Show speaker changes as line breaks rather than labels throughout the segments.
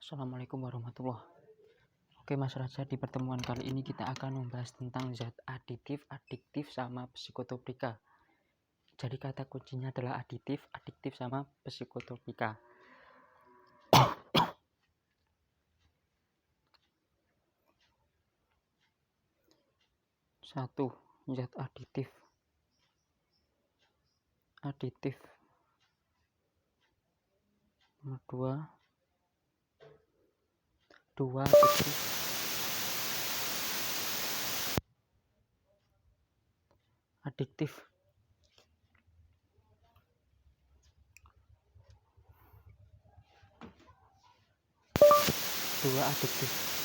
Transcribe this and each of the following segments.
Assalamualaikum warahmatullahi. Oke Mas Raja, di pertemuan kali ini kita akan membahas tentang zat aditif, adiktif, sama psikotropika. Jadi kata kuncinya adalah aditif, adiktif, sama psikotropika. Satu, zat aditif. Aditif. Nomor dua adiktif. Adiktif. Dua adiktif.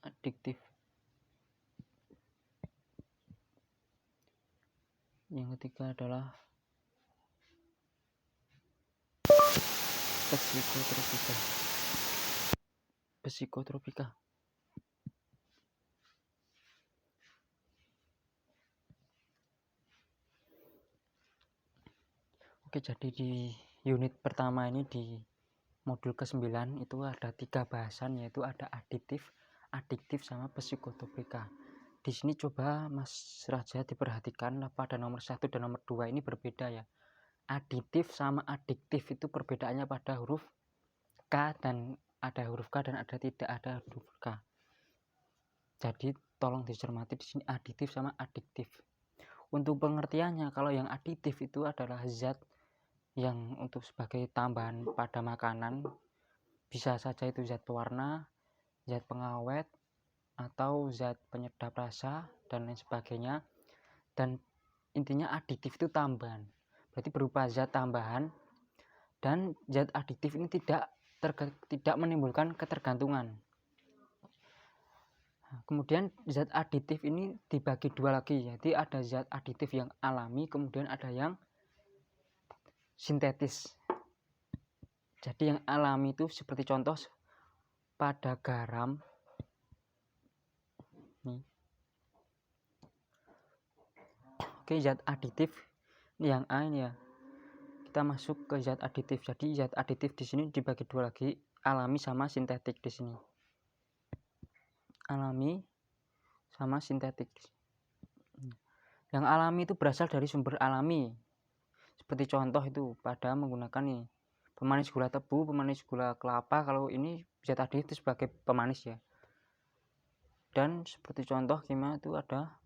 Adiktif. Yang ketiga adalah psikotropika. Psikotropika. Oke, jadi di unit pertama ini di modul ke-9 itu ada 3 bahasan, yaitu ada aditif, adiktif, sama psikotropika. Di sini coba Mas Raja diperhatikan pada nomor 1 dan nomor 2 ini berbeda ya. Aditif sama adiktif itu perbedaannya pada huruf K, dan ada huruf K dan ada tidak ada huruf K. Jadi tolong dicermati di sini aditif sama adiktif. Untuk pengertiannya, kalau yang aditif itu adalah zat yang untuk sebagai tambahan pada makanan, bisa saja itu zat pewarna, zat pengawet, atau zat penyedap rasa dan lain sebagainya. Dan intinya aditif itu tambahan, berarti berupa zat tambahan, dan zat aditif ini tidak menimbulkan ketergantungan. Kemudian zat aditif ini dibagi dua lagi, jadi ada zat aditif yang alami, kemudian ada yang sintetis. Jadi yang alami itu seperti contoh pada garam nih. Oke, zat aditif yang A ini ya. Kita masuk ke zat aditif. Jadi zat aditif di sini dibagi dua lagi, alami sama sintetik di sini. Alami sama sintetik. Yang alami itu berasal dari sumber alami. Seperti contoh itu pada menggunakan nih pemanis gula tebu, pemanis gula kelapa. Kalau ini zat aditif sebagai pemanis ya. Dan seperti contoh kimia itu ada,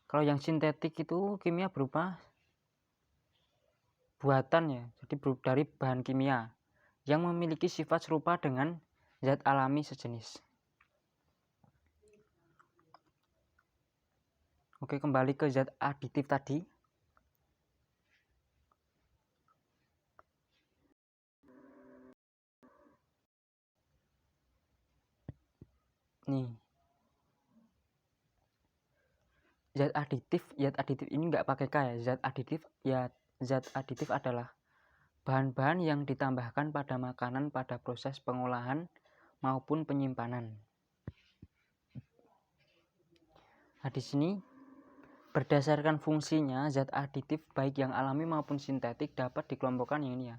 kalau yang sintetik itu kimia berupa buatan ya, jadi dari bahan kimia yang memiliki sifat serupa dengan zat alami sejenis. Oke, kembali ke zat aditif tadi. Nih, zat aditif ini nggak pakai K ya. Zat aditif adalah bahan-bahan yang ditambahkan pada makanan pada proses pengolahan maupun penyimpanan. Nah, di sini berdasarkan fungsinya, zat aditif baik yang alami maupun sintetik dapat dikelompokkan yang ini ya.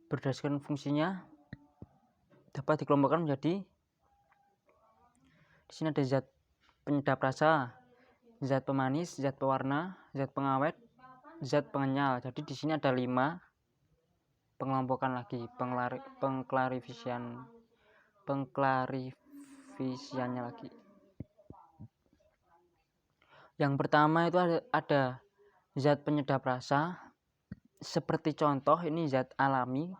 Berdasarkan fungsinya dapat dikelompokkan menjadi, di sini ada zat penyedap rasa, zat pemanis, zat pewarna, zat pengawet, zat pengenyal. Jadi di sini ada 5 pengelompokan lagi, pengklarifisiannya lagi. Yang pertama itu ada zat penyedap rasa. Seperti contoh ini zat alami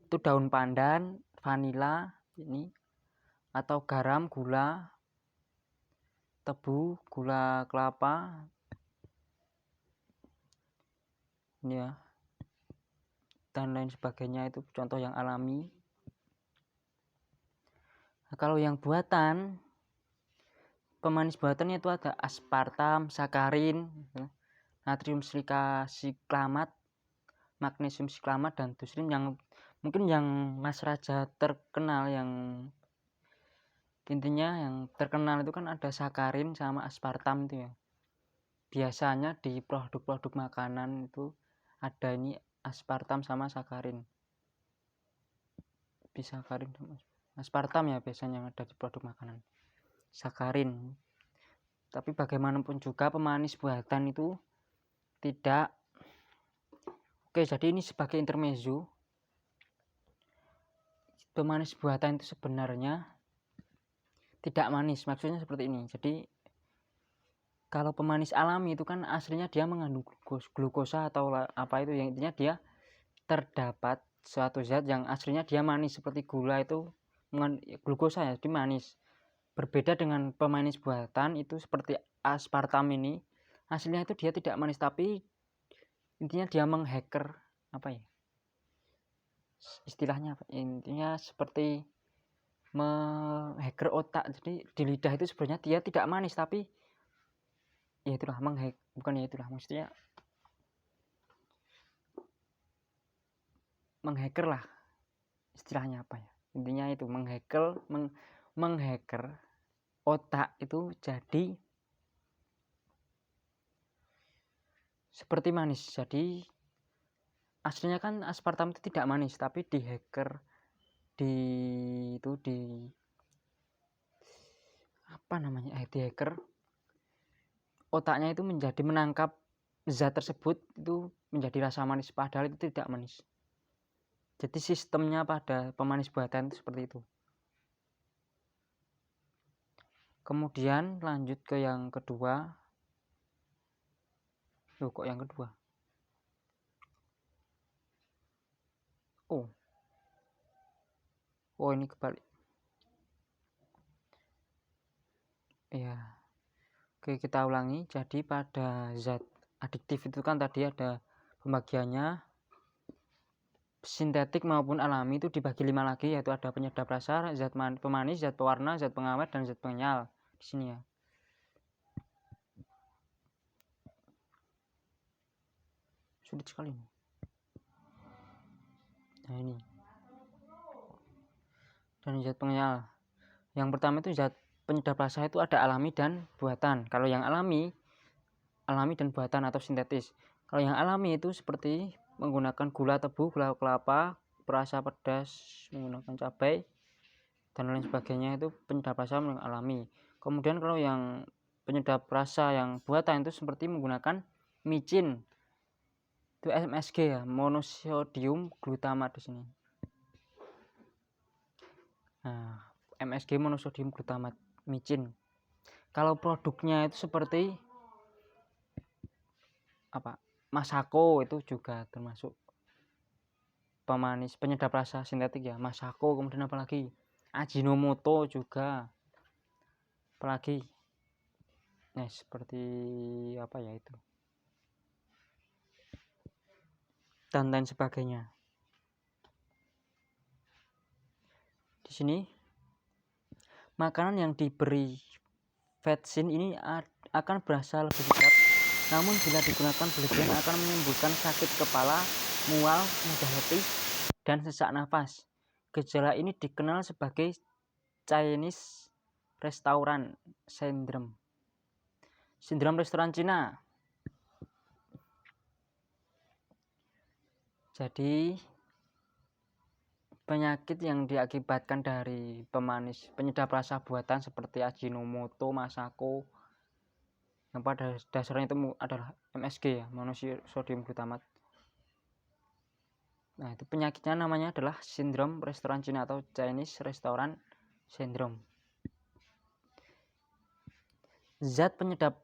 itu daun pandan, vanila ini, atau garam, gula tebu, gula kelapa ini ya, dan lain sebagainya, itu contoh yang alami. Nah, kalau yang buatan pemanis buatannya itu ada aspartam, sakarin, natrium silika siklamat, magnesium siklamat, dan dusrin. Yang mungkin yang Mas Raja terkenal, yang intinya yang terkenal itu kan ada sakarin sama aspartam itu ya. Biasanya di produk-produk makanan itu ada ini aspartam sama sakarin. Bisa sakarin sama aspartam ya biasanya yang ada di produk makanan. Sakarin. Tapi bagaimanapun juga pemanis buatan itu tidak. Oke, jadi ini sebagai intermezzo. Pemanis buatan itu sebenarnya tidak manis, maksudnya seperti ini. Jadi kalau pemanis alami itu kan aslinya dia mengandung glukosa atau apa itu, yang intinya dia terdapat suatu zat yang aslinya dia manis, seperti gula itu glukosa ya, jadi manis. Berbeda dengan pemanis buatan itu seperti aspartam ini, aslinya itu dia tidak manis, tapi intinya dia menghacker, apa ya istilahnya, intinya seperti menghacker otak. Jadi di lidah itu sebenarnya dia tidak manis, tapi ya itulah bukan ya itulah, maksudnya menghacker lah istilahnya, apa ya, intinya itu menghacker otak itu jadi seperti manis. Jadi aslinya kan aspartam itu tidak manis, tapi di hacker di apa namanya, di hacker otaknya itu menjadi menangkap zat tersebut itu menjadi rasa manis, padahal itu tidak manis. Jadi sistemnya pada pemanis buatan itu seperti itu. Kemudian lanjut ke yang kedua. Loh, kok yang kedua? Oh ini kebalik ya. Oke, kita ulangi. Jadi pada zat adiktif itu kan tadi ada pembagiannya sintetik maupun alami, itu dibagi 5 lagi, yaitu ada penyedap rasa, zat pemanis, zat pewarna, zat pengawet, dan zat penyal. Di sini ya. Sulit sekali. Nah ini. Dan zat penyal. Yang pertama itu zat penyedap rasa itu ada alami dan buatan. Kalau yang alami dan buatan atau sintetis. Kalau yang alami itu seperti menggunakan gula tebu, gula kelapa, perasa pedas, menggunakan cabai, dan lain sebagainya, itu penyedap rasa yang alami. Kemudian kalau yang penyedap rasa yang buatan itu seperti menggunakan micin, itu MSG ya, monosodium glutamat di sini. Nah, MSG monosodium glutamat, micin. Kalau produknya itu seperti apa? Masako itu juga termasuk pemanis penyedap rasa sintetik ya. Masako, kemudian apa lagi? Ajinomoto juga. Apalagi? Nah, seperti apa ya itu? Dan lain sebagainya. Di sini makanan yang diberi vetsin ini akan berasa lebih sedap, namun bila digunakan berlebihan akan menimbulkan sakit kepala, mual, mudah letih, dan sesak nafas. Gejala ini dikenal sebagai Chinese Restaurant Syndrome. Sindrom restoran Cina. Jadi penyakit yang diakibatkan dari pemanis penyedap rasa buatan seperti Ajinomoto, Masako, yang pada dasarnya itu adalah MSG ya, monosodium glutamat. Nah, itu penyakitnya namanya adalah sindrom restoran Cina atau Chinese Restaurant Syndrome. Zat penyedap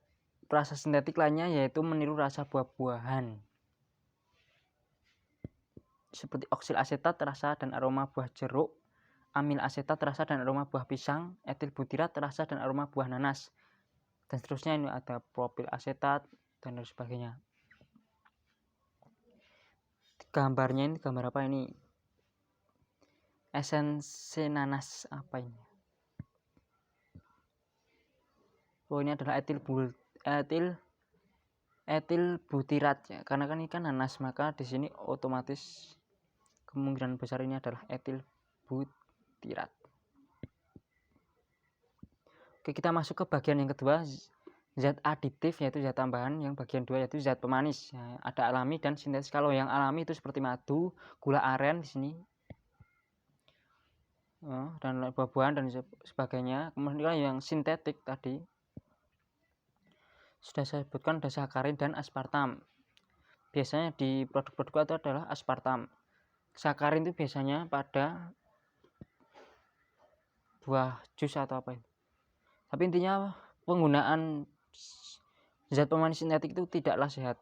rasa sintetik lainnya yaitu meniru rasa buah-buahan, seperti oksil asetat rasa dan aroma buah jeruk, amil asetat rasa dan aroma buah pisang, etil butirat rasa dan aroma buah nanas, dan seterusnya. Ini ada propil asetat dan lain sebagainya. Gambarnya ini gambar apa ini? Esensi nanas apa ini? Oh, ini adalah etil butirat ya. Karena kan ini kan nanas, maka di sini otomatis kemungkinan besar ini adalah etil butirat. Oke, kita masuk ke bagian yang kedua, zat aditif yaitu zat tambahan. Yang bagian 2 yaitu zat pemanis. Ya, ada alami dan sintetis. Kalau yang alami itu seperti madu, gula aren di sini, dan buah-buahan dan sebagainya. Kemudian yang sintetik tadi sudah saya sebutkan, ada sakarin dan aspartam. Biasanya di produk-produk itu adalah aspartam. Sakarin itu biasanya pada buah jus atau apa itu. Tapi intinya penggunaan zat pemanis sintetik itu tidaklah sehat.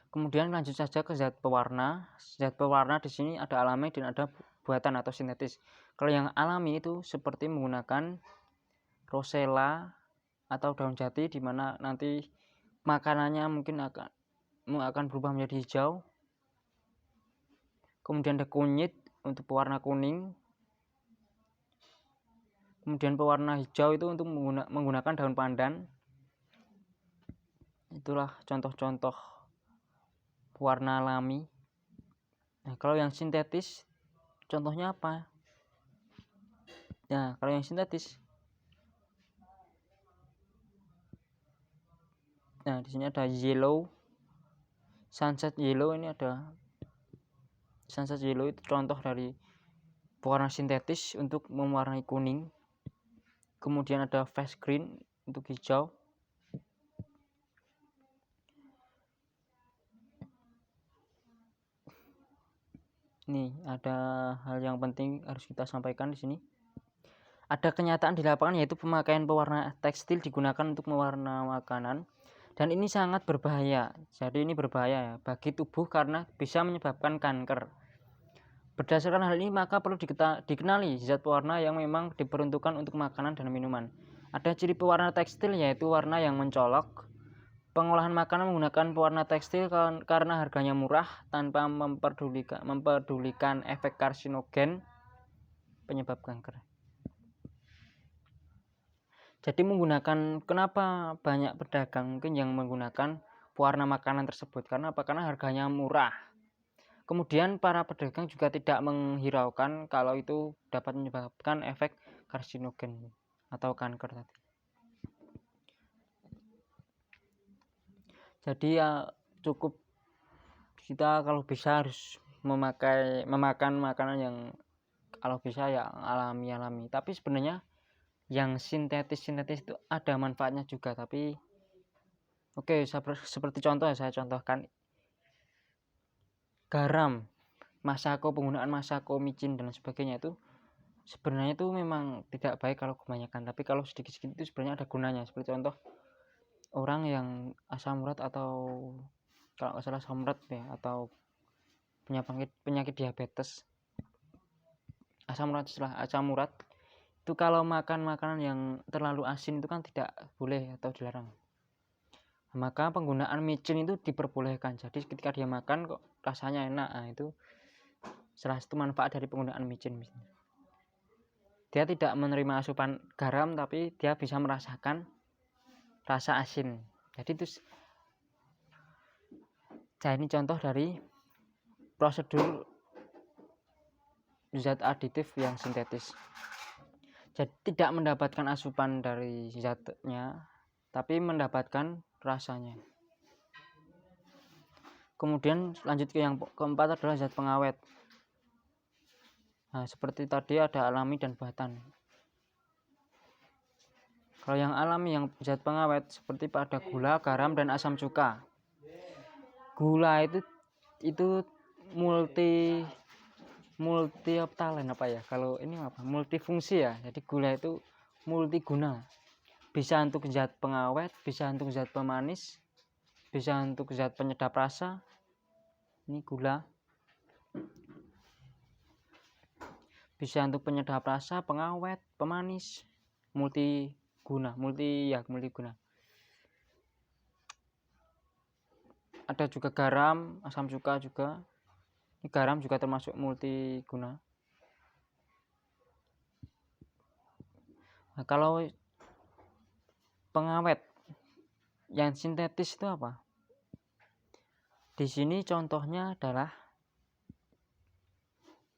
Kemudian lanjut saja ke zat pewarna. Zat pewarna di sini ada alami dan ada buatan atau sintetis. Kalau yang alami itu seperti menggunakan rosella atau daun jati, di mana nanti makanannya mungkin akan berubah menjadi hijau. Kemudian ada kunyit untuk pewarna kuning. Kemudian pewarna hijau itu untuk menggunakan daun pandan. Itulah contoh-contoh pewarna alami. Nah, kalau yang sintetis contohnya apa? Nah, kalau yang sintetis, nah di sini ada yellow, sunset yellow. Ini ada sunset yellow, itu contoh dari pewarna sintetis untuk mewarnai kuning. Kemudian ada fast green untuk hijau. Nih, ada hal yang penting harus kita sampaikan di sini. Ada kenyataan di lapangan yaitu pemakaian pewarna tekstil digunakan untuk mewarna makanan, dan ini sangat berbahaya. Jadi ini berbahaya ya bagi tubuh karena bisa menyebabkan kanker. Berdasarkan hal ini maka perlu dikenali zat pewarna yang memang diperuntukkan untuk makanan dan minuman. Ada ciri pewarna tekstil yaitu warna yang mencolok. Pengolahan makanan menggunakan pewarna tekstil karena harganya murah tanpa memperdulikan efek karsinogen penyebab kanker. Jadi kenapa banyak pedagang mungkin yang menggunakan pewarna makanan tersebut? Karena apa? Karena harganya murah. Kemudian para pedagang juga tidak menghiraukan kalau itu dapat menyebabkan efek karsinogen atau kanker tadi. Jadi ya cukup kita kalau bisa harus memakan makanan yang kalau bisa ya alami. Tapi sebenarnya yang sintetis itu ada manfaatnya juga, tapi oke, seperti contoh saya contohkan garam, masako, penggunaan masako, micin dan sebagainya itu sebenarnya itu memang tidak baik kalau kebanyakan, tapi kalau sedikit-sedikit itu sebenarnya ada gunanya. Seperti contoh orang yang asam urat atau kalau nggak salah asam urat ya, atau penyakit diabetes, asam urat itu kalau makan makanan yang terlalu asin itu kan tidak boleh atau dilarang. Maka penggunaan micin itu diperbolehkan. Jadi ketika dia makan kok rasanya enak, nah itu salah satu manfaat dari penggunaan micin. Dia tidak menerima asupan garam, tapi dia bisa merasakan rasa asin. Jadi itu ini contoh dari prosedur zat aditif yang sintetis. Jadi tidak mendapatkan asupan dari zatnya, tapi mendapatkan rasanya. Kemudian lanjut ke yang keempat adalah zat pengawet. Nah, seperti tadi ada alami dan buatan. Kalau yang alami, yang zat pengawet seperti pada gula, garam, dan asam cuka. Gula itu multi apa ya? Kalau ini apa? Multifungsi ya. Jadi gula itu multiguna. Bisa untuk zat pengawet, bisa untuk zat pemanis, bisa untuk zat penyedap rasa. Ini gula. Bisa untuk penyedap rasa, pengawet, pemanis, multiguna. Ada juga garam, asam cuka juga. Ini garam juga termasuk multiguna. Nah, kalau pengawet. Yang sintetis itu apa? Di sini contohnya adalah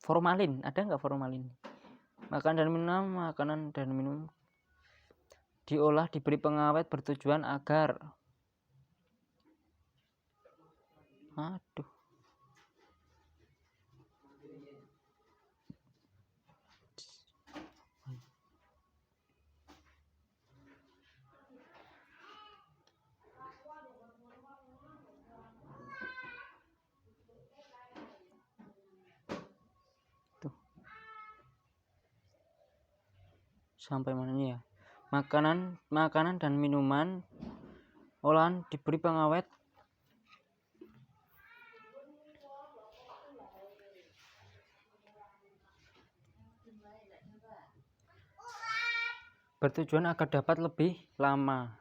formalin. Ada nggak formalin? Makanan dan minum diolah diberi pengawet bertujuan agar sampai mana ini ya? Makanan dan minuman olahan diberi pengawet bertujuan agar dapat lebih lama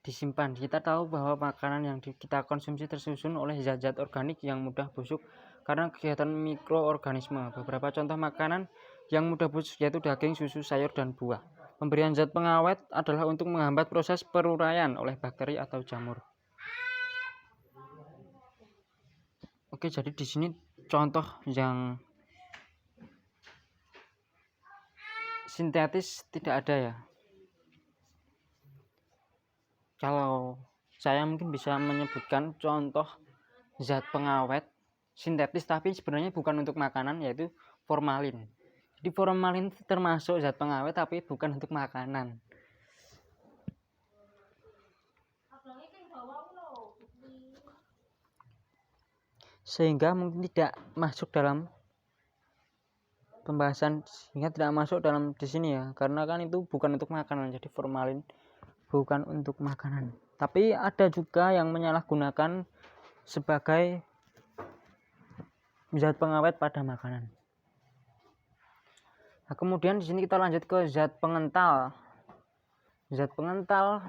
disimpan. Kita tahu bahwa makanan yang kita konsumsi tersusun oleh zat-zat organik yang mudah busuk karena kegiatan mikroorganisme. Beberapa contoh makanan yang mudah busuk yaitu daging, susu, sayur, dan buah. Pemberian zat pengawet adalah untuk menghambat proses peruraian oleh bakteri atau jamur. Oke, jadi di sini contoh yang sintetis tidak ada ya. Kalau saya mungkin bisa menyebutkan contoh zat pengawet sintetis tapi sebenarnya bukan untuk makanan, yaitu formalin. Jadi formalin termasuk zat pengawet tapi bukan untuk makanan. Sehingga mungkin tidak masuk dalam pembahasan, sehingga tidak masuk dalam di sini ya, karena kan itu bukan untuk makanan. Jadi formalin bukan untuk makanan. Tapi ada juga yang menyalahgunakan sebagai zat pengawet pada makanan. Nah, kemudian di sini kita lanjut ke zat pengental. Zat pengental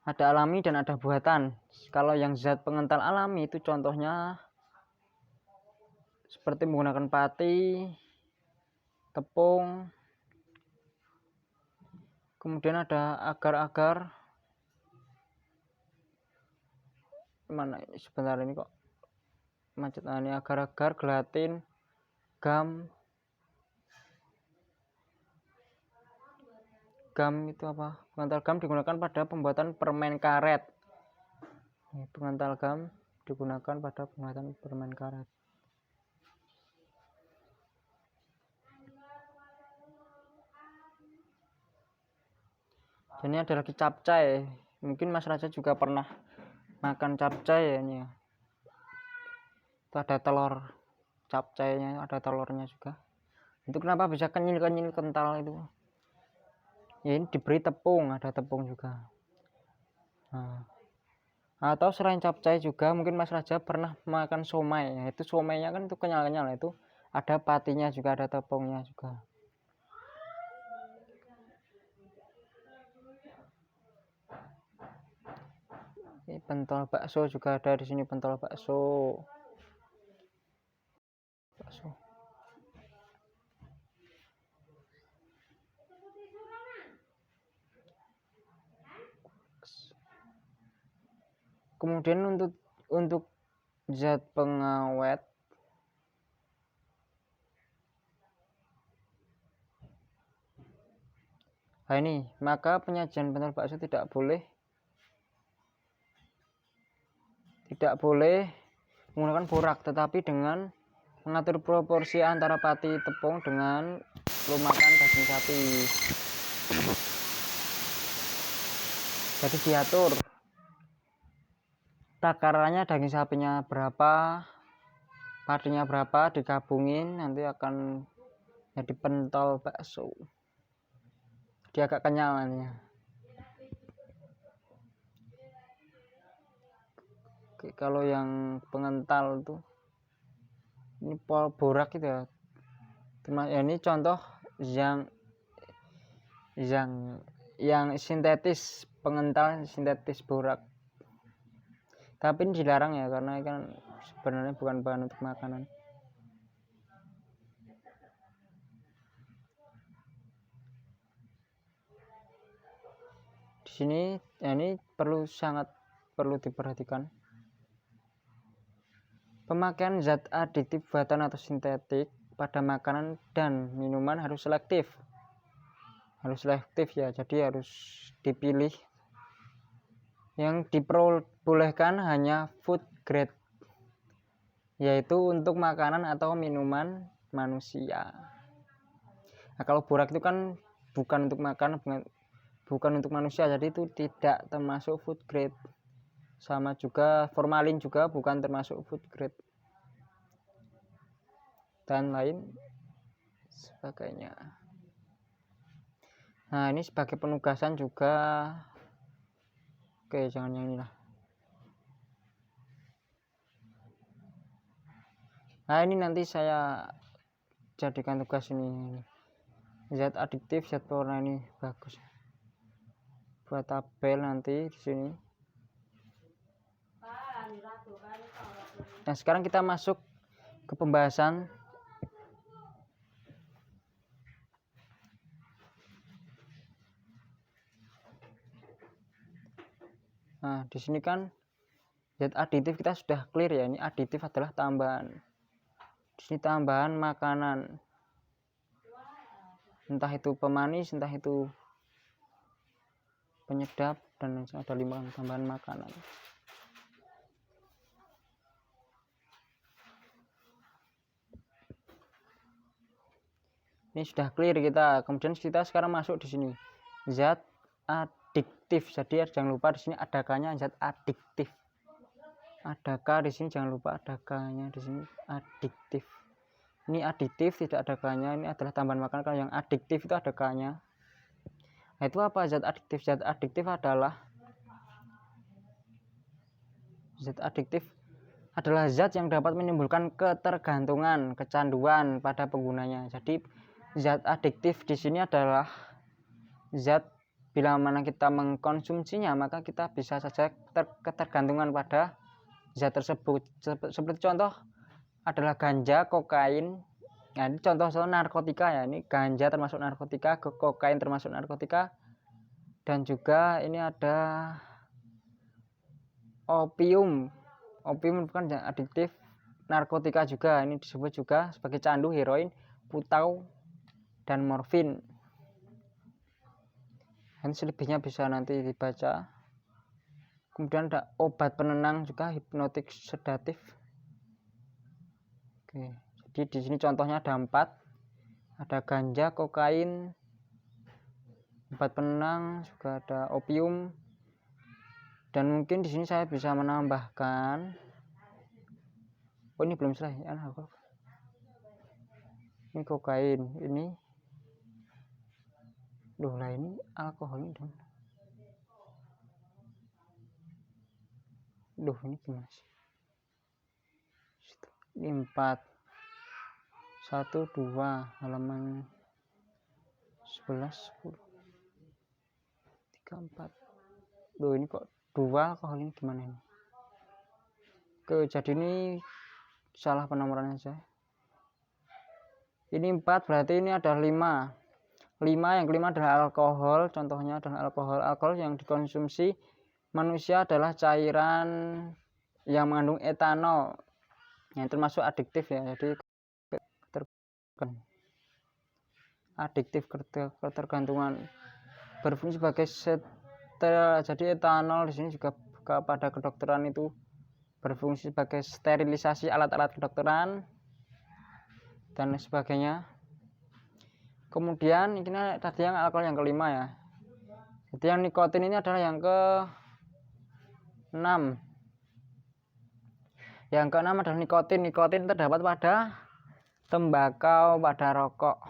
ada alami dan ada buatan. Kalau yang zat pengental alami itu contohnya seperti menggunakan pati, tepung, kemudian ada agar-agar. Mana sebentar ini kok macet. Ini agar-agar, gelatin, gam. Gam itu apa? Pengental gam digunakan pada pembuatan permen karet. Pengental gam digunakan pada pembuatan permen karet. Ini ada lagi capcay. Mungkin Mas Raja juga pernah makan capcay ya ini ya. Itu ada telur capcaynya, ada telurnya juga. Itu kenapa bisa kenyil-kenyil kental itu? Ya ini diberi tepung, ada tepung juga. Nah, atau selain capcay juga mungkin Mas Raja pernah makan somai. Ya, itu somainya kan itu kenyal-kenyal, itu ada patinya juga, ada tepungnya juga. Ini pentol bakso juga ada di sini, pentol bakso. Kemudian untuk zat pengawet nah ini, maka penyajian pentol bakso tidak boleh menggunakan borak, tetapi dengan mengatur proporsi antara pati tepung dengan lumakan daging sapi. Jadi diatur takarannya, daging sapinya berapa, patinya berapa, digabungin nanti akan jadi pentol bakso. Dia agak kenyal nantinya. Oke, kalau yang pengental tuh ini borak gitu ya. Ya ini contoh yang sintetis, pengental sintetis borak. Tapi ini dilarang ya, karena kan sebenarnya bukan bahan untuk makanan. sini ya, ini sangat perlu diperhatikan. Pemakaian zat aditif buatan atau sintetik pada makanan dan minuman harus selektif. Ya, jadi harus dipilih. Yang diperbolehkan hanya food grade, yaitu untuk makanan atau minuman manusia. Nah, kalau borak itu kan bukan untuk makan, bukan untuk manusia, jadi itu tidak termasuk food grade. Sama juga formalin juga bukan termasuk food grade dan lain sebagainya. Nah, ini sebagai penugasan juga. Oke, jangan yang inilah. Nah, ini nanti saya jadikan tugas ini. Zat adiktif, zat pewarna, ini bagus buat tabel nanti di sini. Nah, sekarang kita masuk ke pembahasan. Nah, di sini kan zat aditif kita sudah clear ya, ini aditif adalah tambahan. Di sini tambahan makanan, entah itu pemanis, entah itu penyedap, dan ada 5 tambahan makanan. Ini sudah clear kita. Kemudian kita sekarang masuk di sini zat adiktif. Jadi jangan lupa di sini ada K-nya, zat adiktif. Ada K di sini, jangan lupa ada K-nya di sini, adiktif. Ini aditif tidak ada K-nya, ini adalah tambahan makanan. Kalau yang adiktif itu ada K-nya. Nah, itu apa zat adiktif? Zat adiktif adalah zat yang dapat menimbulkan ketergantungan, kecanduan pada penggunanya. Jadi zat adiktif di sini adalah zat bila mana kita mengkonsumsinya maka kita bisa saja ketergantungan pada zat tersebut. Seperti contoh adalah ganja, kokain. Nah, ini contoh narkotika ya. Ini ganja termasuk narkotika, kokain termasuk narkotika, dan juga ini ada opium. Opium bukan adiktif, narkotika juga. Ini disebut juga sebagai candu, heroin, putau, dan morfin. Dan selebihnya bisa nanti dibaca. Kemudian ada obat penenang juga, hipnotik, sedatif. Oke, jadi di sini contohnya ada 4. Ada ganja, kokain, obat penenang, juga ada opium. Dan mungkin di sini saya bisa menambahkan. Oh, ini belum selesai. Ini kokain, ini. Loh, lah ini alkohol ini dong. Duh, ini gimana sih? Ini 4. 1, 2, halaman 11, 10, 3, 4. Loh, ini kok 2 alkohol, ini gimana ini? Oke, jadi ini salah penomorannya saja. Ini 4, berarti ini ada 5. Yang kelima adalah alkohol. Contohnya adalah alkohol yang dikonsumsi manusia adalah cairan yang mengandung etanol, yang termasuk adiktif ya. Jadi adiktif, ketergantungan, berfungsi sebagai jadi etanol di sini juga pada kedokteran itu berfungsi sebagai sterilisasi alat-alat kedokteran dan sebagainya. Kemudian ini tadi yang alkohol yang kelima ya. Jadi yang nikotin ini adalah yang ke-6. Yang ke-6 adalah nikotin. Nikotin terdapat pada tembakau, pada rokok.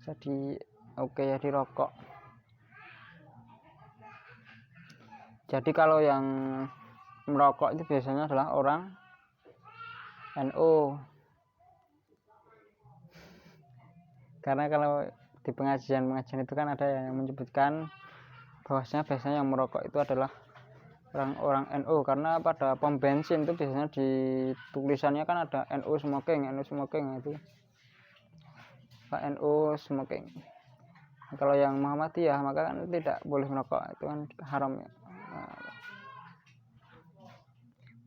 Jadi oke ya, di rokok. Jadi kalau yang merokok itu biasanya adalah orang NU. Karena kalau di pengajian itu kan ada yang menyebutkan bahwasanya biasanya yang merokok itu adalah orang-orang NU, karena pada pom bensin itu biasanya di tulisannya kan ada NU smoking itu Pak, NU smoking. Kalau yang Muhammadiyah maka kan tidak boleh merokok, itu kan haram ya.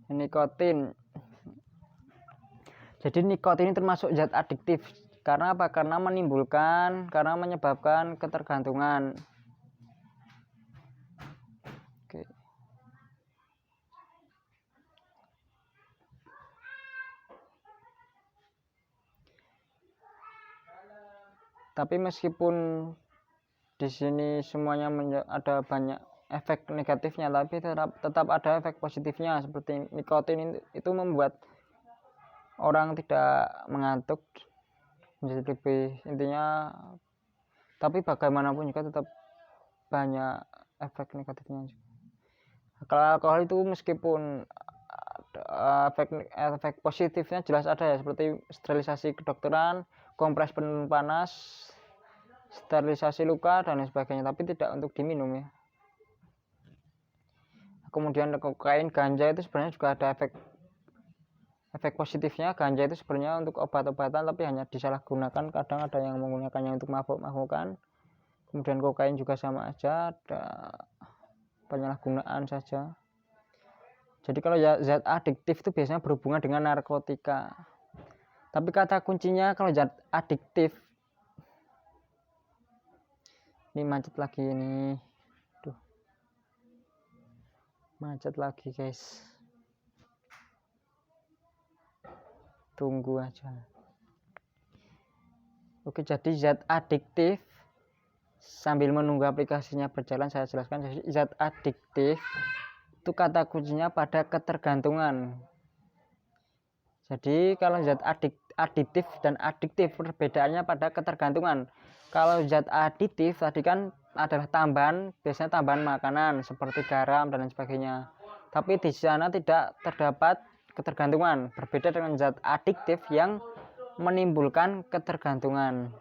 Nikotin. Jadi nikotin ini termasuk zat adiktif. Karena apa? Karena menyebabkan ketergantungan. Oke. Tapi meskipun di sini semuanya ada banyak efek negatifnya, tapi tetap ada efek positifnya. Seperti nikotin itu membuat orang tidak mengantuk, menjadi lebih, intinya. Tapi bagaimanapun juga tetap banyak efek negatifnya. Kalau alkohol itu meskipun efek positifnya jelas ada ya, seperti sterilisasi kedokteran, kompres penurun panas, sterilisasi luka dan lain sebagainya, tapi tidak untuk diminum ya. Kemudian kokain, ganja itu sebenarnya juga ada efek positifnya. Ganja itu sebenarnya untuk obat-obatan tapi hanya disalahgunakan, kadang ada yang menggunakannya untuk mabuk-mabukan. Kemudian kokain juga sama aja, ada penyalahgunaan saja. Jadi kalau zat adiktif itu biasanya berhubungan dengan narkotika. Tapi kata kuncinya kalau zat adiktif, ini macet lagi ini. Duh. Macet lagi guys. Tunggu aja. Oke, jadi zat adiktif, sambil menunggu aplikasinya berjalan saya jelaskan. Jadi zat adiktif itu kata kuncinya pada ketergantungan. Jadi kalau zat aditif dan adiktif perbedaannya pada ketergantungan. Kalau zat aditif tadi kan adalah tambahan, biasanya tambahan makanan seperti garam dan lain sebagainya. Tapi di sana tidak terdapat ketergantungan. Berbeda dengan zat adiktif yang menimbulkan ketergantungan.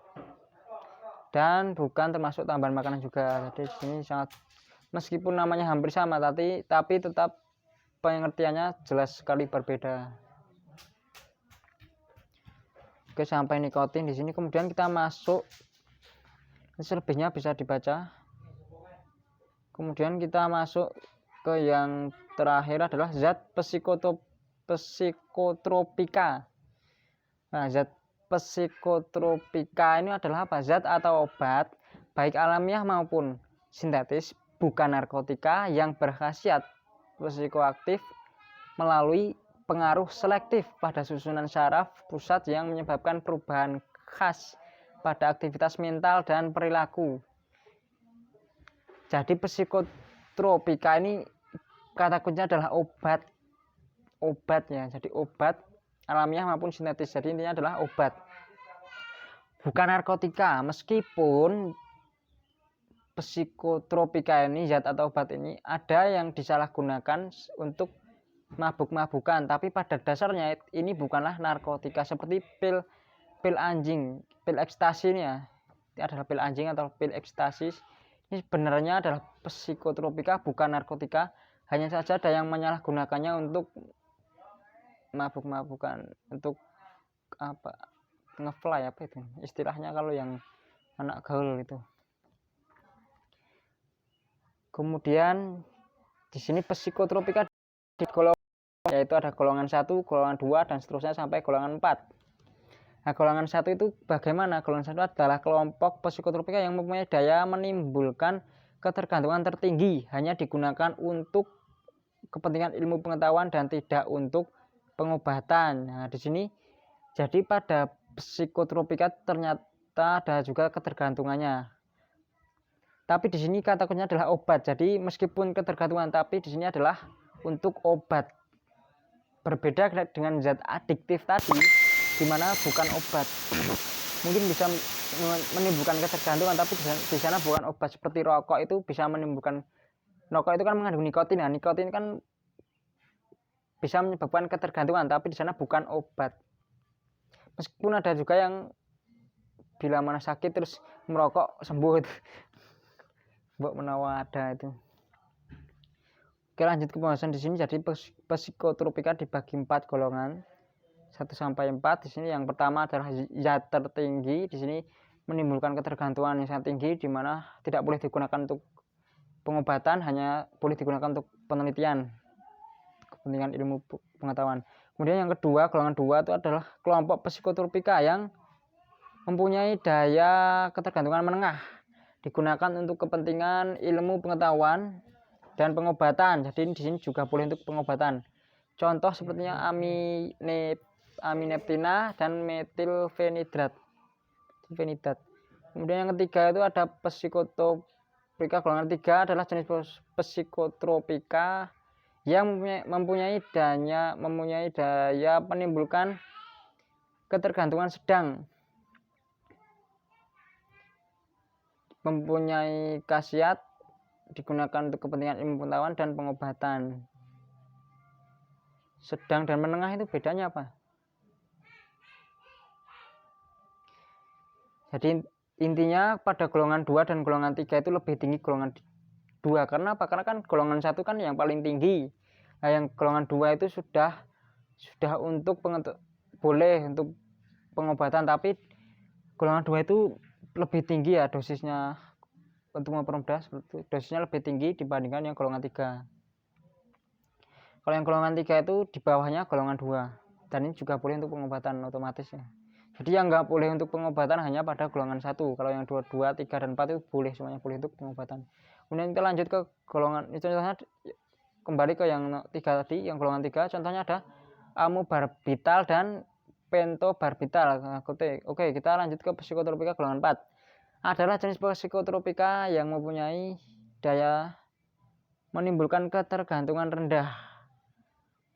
Dan bukan termasuk tambahan makanan juga. Jadi di sini sangat, meskipun namanya hampir sama tapi tetap pengertiannya jelas sekali berbeda. Oke, sampai nikotin di sini. Kemudian kita masuk, selebihnya bisa dibaca. Kemudian kita masuk ke yang terakhir adalah zat psikotropika. Nah, zat psikotropika ini adalah apa? Zat atau obat baik alamiah maupun sintetis, bukan narkotika, yang berkhasiat psikoaktif melalui pengaruh selektif pada susunan saraf pusat yang menyebabkan perubahan khas pada aktivitas mental dan perilaku. Jadi psikotropika ini kata kuncinya adalah obatnya. Jadi obat alamiah maupun sintetis. Jadi intinya adalah obat, bukan narkotika. Meskipun psikotropika ini, zat atau obat ini, ada yang disalahgunakan untuk mabuk-mabukan, tapi pada dasarnya ini bukanlah narkotika. Seperti pil anjing, pil ekstasi ini ya, ini adalah pil anjing atau pil ekstasi. Ini sebenarnya adalah psikotropika, bukan narkotika. Hanya saja ada yang menyalahgunakannya untuk mabuk-mabukan, untuk apa, ngefly, apa itu istilahnya kalau yang anak gaul itu. Kemudian di sini psikotropika yaitu ada golongan 1, golongan 2 dan seterusnya sampai golongan 4. Nah, golongan 1 itu bagaimana? Golongan 1 adalah kelompok psikotropika yang mempunyai daya menimbulkan ketergantungan tertinggi, hanya digunakan untuk kepentingan ilmu pengetahuan dan tidak untuk pengobatan. Nah, di sini jadi pada psikotropika ternyata ada juga ketergantungannya. Tapi di sini kata kuncinya adalah obat. Jadi meskipun ketergantungan, tapi di sini adalah untuk obat. Berbeda dengan zat adiktif tadi, dimana bukan obat. Mungkin bisa menimbulkan ketergantungan, tapi di sana bukan obat. Seperti rokok itu bisa menimbulkan, rokok itu kan mengandung nikotin. Nah, nikotin kan bisa menyebabkan ketergantungan, tapi di sana bukan obat. Meskipun ada juga yang bila mana sakit terus merokok sembuh itu. Mbok menawa ada itu. Oke, lanjut ke pembahasan di sini. Jadi psikotropika dibagi 4 golongan, 1 sampai 4. Di sini yang pertama adalah zat tertinggi. Di sini menimbulkan ketergantungan yang sangat tinggi, di mana tidak boleh digunakan untuk pengobatan, hanya boleh digunakan untuk penelitian, kepentingan ilmu pengetahuan. Kemudian yang kedua, golongan 2 itu adalah kelompok psikotropika yang mempunyai daya ketergantungan menengah, digunakan untuk kepentingan ilmu pengetahuan dan pengobatan. Jadi di sini juga boleh untuk pengobatan. Contoh sepertinya amineptina dan metilfenidat. Kemudian yang ketiga itu ada psikotropika. Golongan 3 adalah jenis psikotropika yang mempunyai daya menimbulkan ketergantungan sedang, mempunyai khasiat, digunakan untuk kepentingan ilmu pengetahuan dan pengobatan. Sedang dan menengah itu bedanya apa? Jadi intinya pada golongan 2 dan golongan 3 itu lebih tinggi golongan 2. Karena apa? Karena kan golongan 1 kan yang paling tinggi. Nah, yang golongan 2 itu sudah untuk boleh untuk pengobatan, tapi golongan 2 itu lebih tinggi ya dosisnya, untuk mempermudah dosisnya lebih tinggi dibandingkan yang golongan 3. Kalau yang golongan 3 itu di bawahnya golongan 2, dan ini juga boleh untuk pengobatan otomatis ya. Jadi yang nggak boleh untuk pengobatan hanya pada golongan 1. Kalau yang 2, 3, dan 4 itu boleh, semuanya boleh untuk pengobatan. Kemudian kita lanjut ke golongan, ini contohnya kembali ke yang 3 tadi, yang golongan 3 contohnya ada amobarbital dan pentobarbital. Oke, kita lanjut ke psikotropika golongan 4. Adalah jenis psikotropika yang mempunyai daya menimbulkan ketergantungan rendah,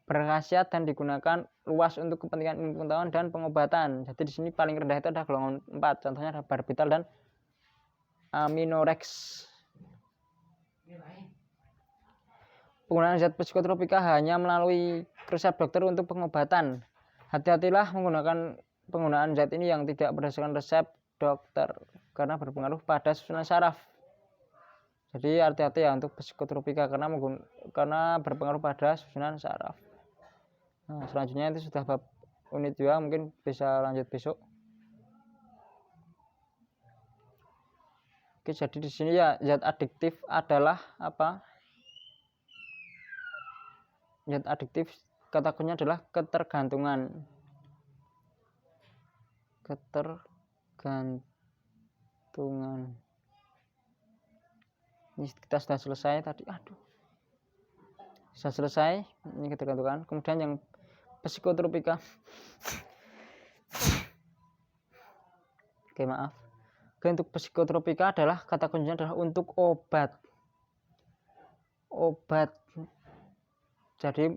berkhasiat dan digunakan luas untuk kepentingan ilmu pengetahuan dan pengobatan. Jadi di sini paling rendah itu ada golongan 4. Contohnya ada barbital dan aminorex. Penggunaan zat psikotropika hanya melalui resep dokter untuk pengobatan. Hati-hatilah menggunakan penggunaan zat ini yang tidak berdasarkan resep dokter karena berpengaruh pada susunan saraf. Jadi hati-hati ya untuk psikotropika karena berpengaruh pada susunan saraf. Nah, selanjutnya itu sudah bab unit 2, mungkin bisa lanjut besok. Oke, jadi di sini ya zat adiktif adalah apa? Zat adiktif kata kuncinya adalah ketergantungan. Ini kita sudah selesai tadi. Sudah selesai ini ketergantungan. Kemudian yang psikotropika. Oke, maaf. Untuk psikotropika adalah kata kuncinya adalah untuk obat. Jadi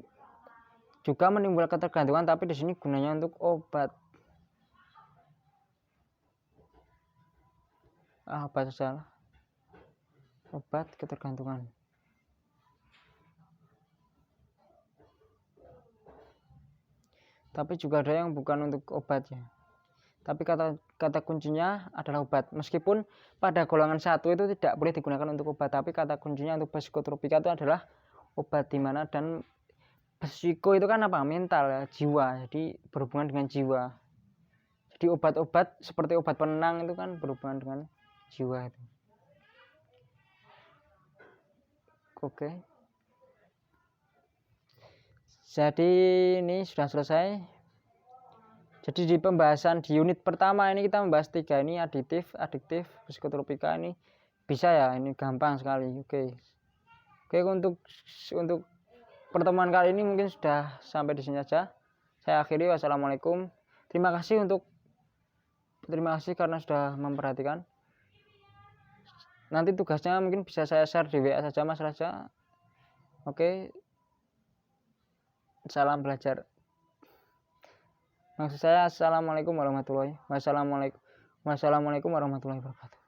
juga menimbulkan ketergantungan, tapi di sini gunanya untuk obat. Obat saja. Obat ketergantungan. Tapi juga ada yang bukan untuk obat ya. Tapi kata kuncinya adalah obat. Meskipun pada golongan 1 itu tidak boleh digunakan untuk obat, tapi kata kuncinya untuk psikotropika itu adalah obat, dimana dan psiko itu kan apa? Mental ya, jiwa. Jadi berhubungan dengan jiwa. Jadi obat-obat seperti obat penenang itu kan berhubungan dengan jiwa itu. Oke. Jadi ini sudah selesai. Jadi di pembahasan di unit pertama ini kita membahas 3 ini, adiktif, psikotropika ini bisa ya, ini gampang sekali. Oke, untuk pertemuan kali ini mungkin sudah sampai di sini saja. Saya akhiri, wassalamualaikum. Terima kasih karena sudah memperhatikan. Nanti tugasnya mungkin bisa saya share di WA saja, Mas Raja. Oke. Salam belajar. Maksud saya assalamualaikum warahmatullahi wabarakatuh.